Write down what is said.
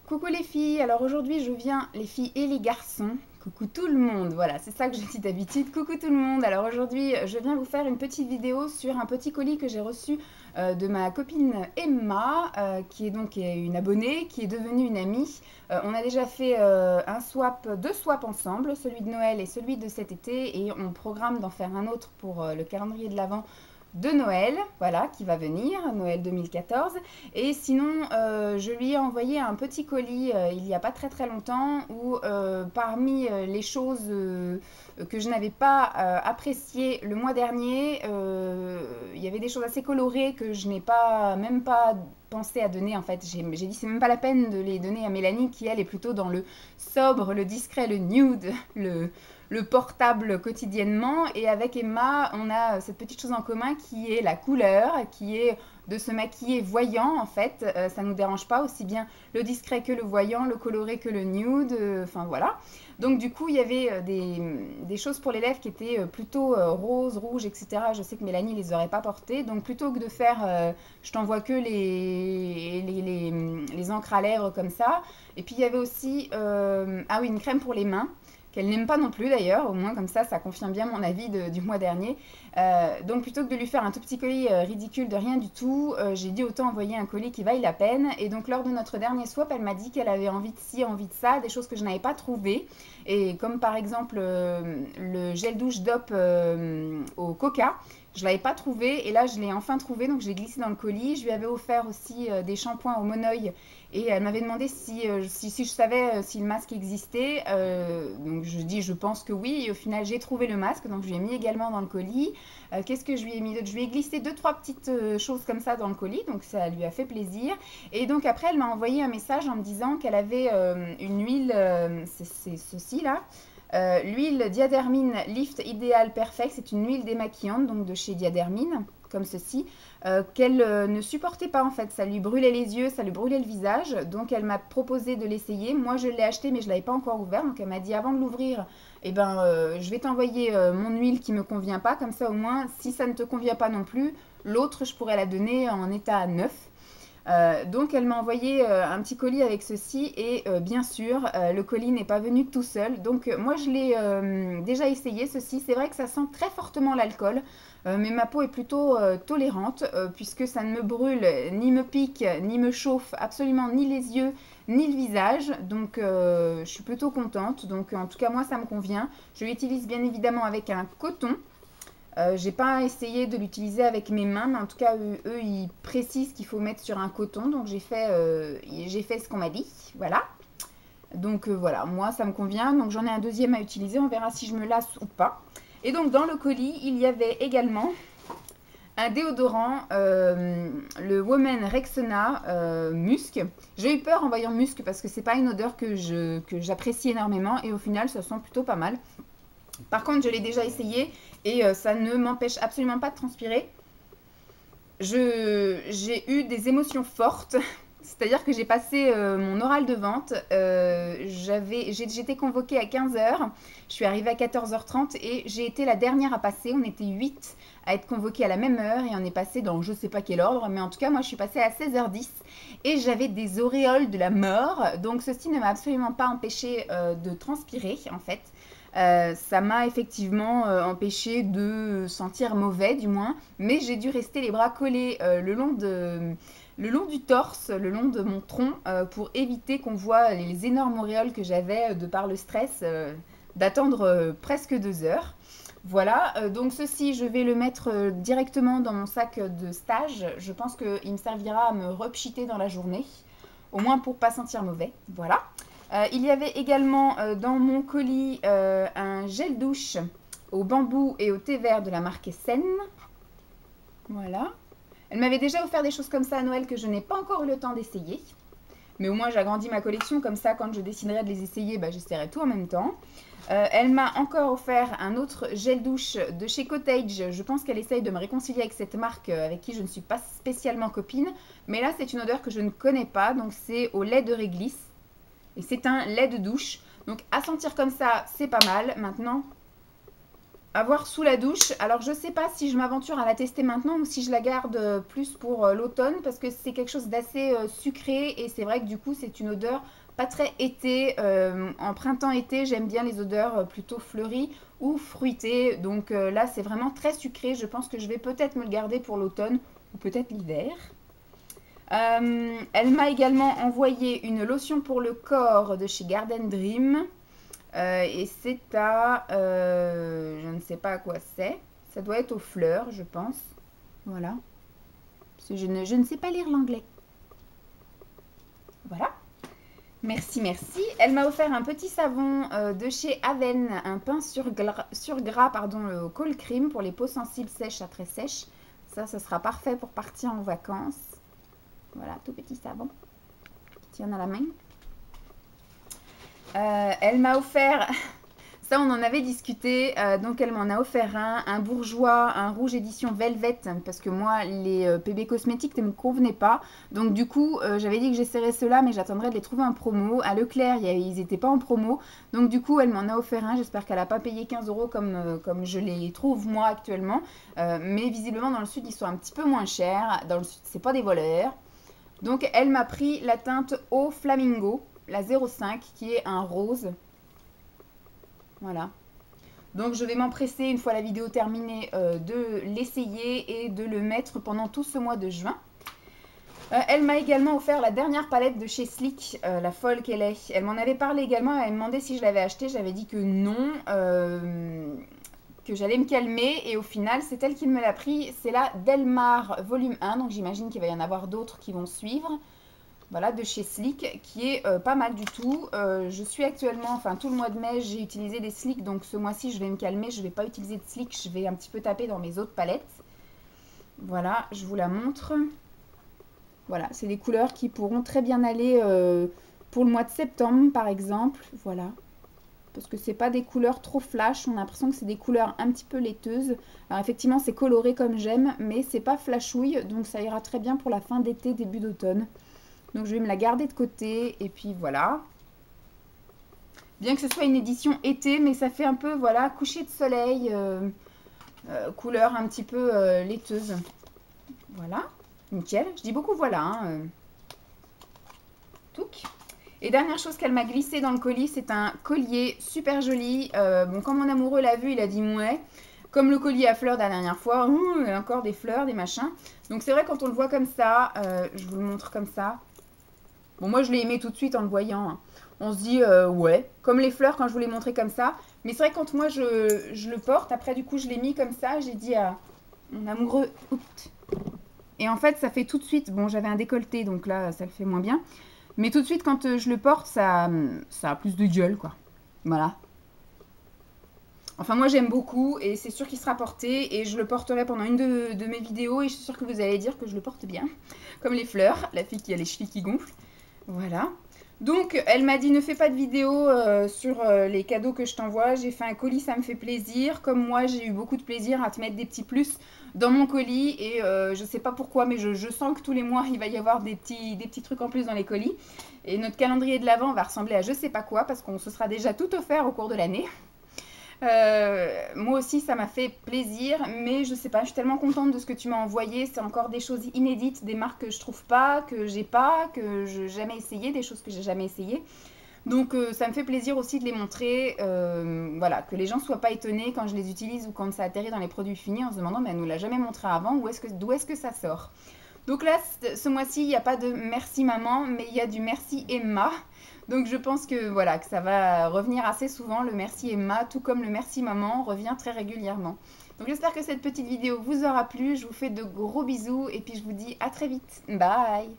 Coucou les filles, alors aujourd'hui je viens, les filles et les garçons, coucou tout le monde, voilà, c'est ça que je dis d'habitude, coucou tout le monde. Alors aujourd'hui je viens vous faire une petite vidéo sur un petit colis que j'ai reçu de ma copine Emma, qui est donc une abonnée, qui est devenue une amie. On a déjà fait deux swaps ensemble, celui de Noël et celui de cet été, et on programme d'en faire un autre pour le calendrier de l'Avent de Noël, voilà, qui va venir, Noël 2014. Et sinon, je lui ai envoyé un petit colis il n'y a pas très très longtemps où parmi les choses que je n'avais pas appréciées le mois dernier, il y avait des choses assez colorées que je n'ai pas même pas pensé à donner en fait. J'ai dit c'est même pas la peine de les donner à Mélanie qui elle est plutôt dans le sobre, le discret, le nude, le portable quotidiennement. Et avec Emma, on a cette petite chose en commun qui est la couleur, qui est de se maquiller voyant en fait. Ça ne nous dérange pas, aussi bien le discret que le voyant, le coloré que le nude, enfin voilà. Donc du coup, il y avait des choses pour les lèvres qui étaient plutôt rose, rouge, etc. Je sais que Mélanie les aurait pas portées. Donc plutôt que de faire, je t'envoie que les encres à lèvres comme ça. Et puis il y avait aussi, ah oui, une crème pour les mains qu'elle n'aime pas non plus d'ailleurs, au moins comme ça confirme bien mon avis du mois dernier. Donc plutôt que de lui faire un tout petit colis ridicule de rien du tout, j'ai dit autant envoyer un colis qui vaille la peine. Et donc lors de notre dernier swap, elle m'a dit qu'elle avait envie de ci, envie de ça, des choses que je n'avais pas trouvées. Et comme par exemple le gel douche DOP au coca, je ne l'avais pas trouvé et là je l'ai enfin trouvé, donc je l'ai glissé dans le colis. Je lui avais offert aussi des shampoings au monoeil et elle m'avait demandé si je savais si le masque existait. Donc je dis je pense que oui, et au final j'ai trouvé le masque, donc je lui ai mis également dans le colis. Qu'est-ce que je lui ai mis d'autre? Je lui ai glissé deux trois petites choses comme ça dans le colis, donc ça lui a fait plaisir. Et donc après elle m'a envoyé un message en me disant qu'elle avait une huile, c'est ceci là. L'huile Diadermine Lift Ideal Perfect, c'est une huile démaquillante donc de chez Diadermine, comme ceci, qu'elle ne supportait pas en fait. Ça lui brûlait les yeux, ça lui brûlait le visage. Donc elle m'a proposé de l'essayer. Moi je l'ai acheté mais je ne l'avais pas encore ouvert. Donc elle m'a dit avant de l'ouvrir, eh ben, je vais t'envoyer mon huile qui ne me convient pas. Comme ça au moins, si ça ne te convient pas non plus, l'autre je pourrais la donner en état neuf. Donc elle m'a envoyé un petit colis avec ceci et bien sûr le colis n'est pas venu tout seul. Donc moi je l'ai déjà essayé ceci. C'est vrai que ça sent très fortement l'alcool, mais ma peau est plutôt tolérante puisque ça ne me brûle, ni me pique, ni me chauffe absolument ni les yeux ni le visage. Donc je suis plutôt contente. Donc en tout cas moi ça me convient. Je l'utilise bien évidemment avec un coton. J'ai pas essayé de l'utiliser avec mes mains, mais en tout cas, eux ils précisent qu'il faut mettre sur un coton. Donc j'ai fait ce qu'on m'a dit. Voilà. Donc voilà, moi ça me convient. Donc j'en ai un deuxième à utiliser. On verra si je me lasse ou pas. Et donc dans le colis, il y avait également un déodorant, le Women Rexona Musc. J'ai eu peur en voyant Musc parce que c'est pas une odeur que j'apprécie énormément. Et au final, ça sent plutôt pas mal. Par contre, je l'ai déjà essayé et ça ne m'empêche absolument pas de transpirer. J'ai eu des émotions fortes, c'est-à-dire que j'ai passé mon oral de vente. J'étais convoquée à 15h, je suis arrivée à 14h30 et j'ai été la dernière à passer. On était 8 à être convoqués à la même heure et on est passé dans je sais pas quel ordre, mais en tout cas, moi je suis passée à 16h10 et j'avais des auréoles de la mort. Donc ceci ne m'a absolument pas empêché de transpirer en fait. Ça m'a effectivement empêché de sentir mauvais du moins, mais j'ai dû rester les bras collés le long du torse, le long de mon tronc, pour éviter qu'on voit les énormes auréoles que j'avais de par le stress d'attendre presque 2 heures. Voilà, donc ceci, je vais le mettre directement dans mon sac de stage. Je pense qu'il me servira à me repchiter dans la journée, au moins pour pas sentir mauvais. Voilà. Il y avait également dans mon colis un gel douche au bambou et au thé vert de la marque Essen. Voilà. Elle m'avait déjà offert des choses comme ça à Noël que je n'ai pas encore eu le temps d'essayer. Mais au moins j'agrandis ma collection, comme ça quand je déciderai de les essayer, bah, j'essaierai tout en même temps. Elle m'a encore offert un autre gel douche de chez Cottage. Je pense qu'elle essaye de me réconcilier avec cette marque avec qui je ne suis pas spécialement copine. Mais là c'est une odeur que je ne connais pas, donc c'est au lait de réglisse. Et c'est un lait de douche. Donc à sentir comme ça, c'est pas mal. Maintenant, voir sous la douche. Alors je sais pas si je m'aventure à la tester maintenant ou si je la garde plus pour l'automne parce que c'est quelque chose d'assez sucré et c'est vrai que du coup c'est une odeur pas très été. En printemps-été j'aime bien les odeurs plutôt fleuries ou fruitées. Donc là c'est vraiment très sucré. Je pense que je vais peut-être me le garder pour l'automne ou peut-être l'hiver. Elle m'a également envoyé une lotion pour le corps de chez Garden Dream. Et c'est à... je ne sais pas à quoi c'est. Ça doit être aux fleurs, je pense. Voilà. Parce que je ne sais pas lire l'anglais. Voilà. Merci, merci. Elle m'a offert un petit savon de chez Aven, un pain sur gras, pardon, le Cold Cream pour les peaux sensibles sèches à très sèches. Ça sera parfait pour partir en vacances. Voilà, tout petit savon qui tient à la main. Elle m'a offert, ça on en avait discuté, donc elle m'en a offert un bourgeois, un rouge édition Velvet, parce que moi les PB cosmétiques ne me convenaient pas, donc du coup j'avais dit que j'essaierais ceux-là, mais j'attendrais de les trouver en promo. À Leclerc, ils n'étaient pas en promo, donc du coup elle m'en a offert un, j'espère qu'elle n'a pas payé 15 € comme je les trouve moi actuellement, mais visiblement dans le sud ils sont un petit peu moins chers, dans le sud c'est pas des voleurs. Donc elle m'a pris la teinte Eau Flamingo, la 05 qui est un rose. Voilà. Donc je vais m'empresser une fois la vidéo terminée de l'essayer et de le mettre pendant tout ce mois de juin. Elle m'a également offert la dernière palette de chez Sleek, la folle qu'elle est. Elle m'en avait parlé également, elle m'a demandé si je l'avais achetée. J'avais dit que non, que j'allais me calmer. Et au final, c'est elle qui me l'a pris. C'est la Delmar volume 1, donc j'imagine qu'il va y en avoir d'autres qui vont suivre. Voilà, de chez Sleek, qui est pas mal du tout. Je suis actuellement, enfin tout le mois de mai, j'ai utilisé des Sleek, donc ce mois-ci je vais me calmer, je ne vais pas utiliser de Sleek, je vais un petit peu taper dans mes autres palettes. Voilà, je vous la montre. Voilà, c'est des couleurs qui pourront très bien aller pour le mois de septembre par exemple. Voilà, parce que c'est pas des couleurs trop flash, on a l'impression que c'est des couleurs un petit peu laiteuses. Alors effectivement c'est coloré comme j'aime, mais c'est pas flashouille, donc ça ira très bien pour la fin d'été, début d'automne. Donc je vais me la garder de côté et puis voilà. Bien que ce soit une édition été, mais ça fait un peu, voilà, coucher de soleil, couleur un petit peu laiteuse. Voilà, nickel. Je dis beaucoup voilà. Hein, touc. Et dernière chose qu'elle m'a glissé dans le colis, c'est un collier super joli. Bon, quand mon amoureux l'a vu, il a dit ouais. Comme le collier à fleurs de la dernière fois, encore des fleurs, des machins. Donc c'est vrai quand on le voit comme ça, je vous le montre comme ça. Bon, moi, je l'ai aimé tout de suite en le voyant. Hein. On se dit, ouais, comme les fleurs quand je vous l'ai montré comme ça. Mais c'est vrai, quand moi, je le porte, après, du coup, je l'ai mis comme ça. J'ai dit à mon amoureux, oups. Et en fait, ça fait tout de suite, bon, j'avais un décolleté, donc là, ça le fait moins bien. Mais tout de suite, quand je le porte, ça a plus de gueule, quoi. Voilà. Enfin, moi, j'aime beaucoup et c'est sûr qu'il sera porté. Et je le porterai pendant une de mes vidéos. Et je suis sûre que vous allez dire que je le porte bien. Comme les fleurs, la fille qui a les chevilles qui gonflent. Voilà. Donc, elle m'a dit ne fais pas de vidéo sur les cadeaux que je t'envoie. J'ai fait un colis, ça me fait plaisir. Comme moi, j'ai eu beaucoup de plaisir à te mettre des petits plus dans mon colis. Et je sais pas pourquoi, mais je sens que tous les mois, il va y avoir des petits trucs en plus dans les colis. Et notre calendrier de l'Avent va ressembler à je sais pas quoi, parce qu'on se sera déjà tout offert au cours de l'année. Moi aussi ça m'a fait plaisir, mais je sais pas, je suis tellement contente de ce que tu m'as envoyé. C'est encore des choses inédites, des marques que je trouve pas, que j'ai pas, que j'ai jamais essayé, des choses que j'ai jamais essayé. Donc ça me fait plaisir aussi de les montrer, voilà, que les gens soient pas étonnés quand je les utilise ou quand ça atterrit dans les produits finis en se demandant mais elle nous l'a jamais montré avant, d'où est-ce que ça sort. Donc là, ce mois-ci, il n'y a pas de merci maman, mais il y a du merci Emma. Donc je pense que voilà, que ça va revenir assez souvent, le merci Emma, tout comme le merci maman revient très régulièrement. Donc j'espère que cette petite vidéo vous aura plu, je vous fais de gros bisous et puis je vous dis à très vite. Bye!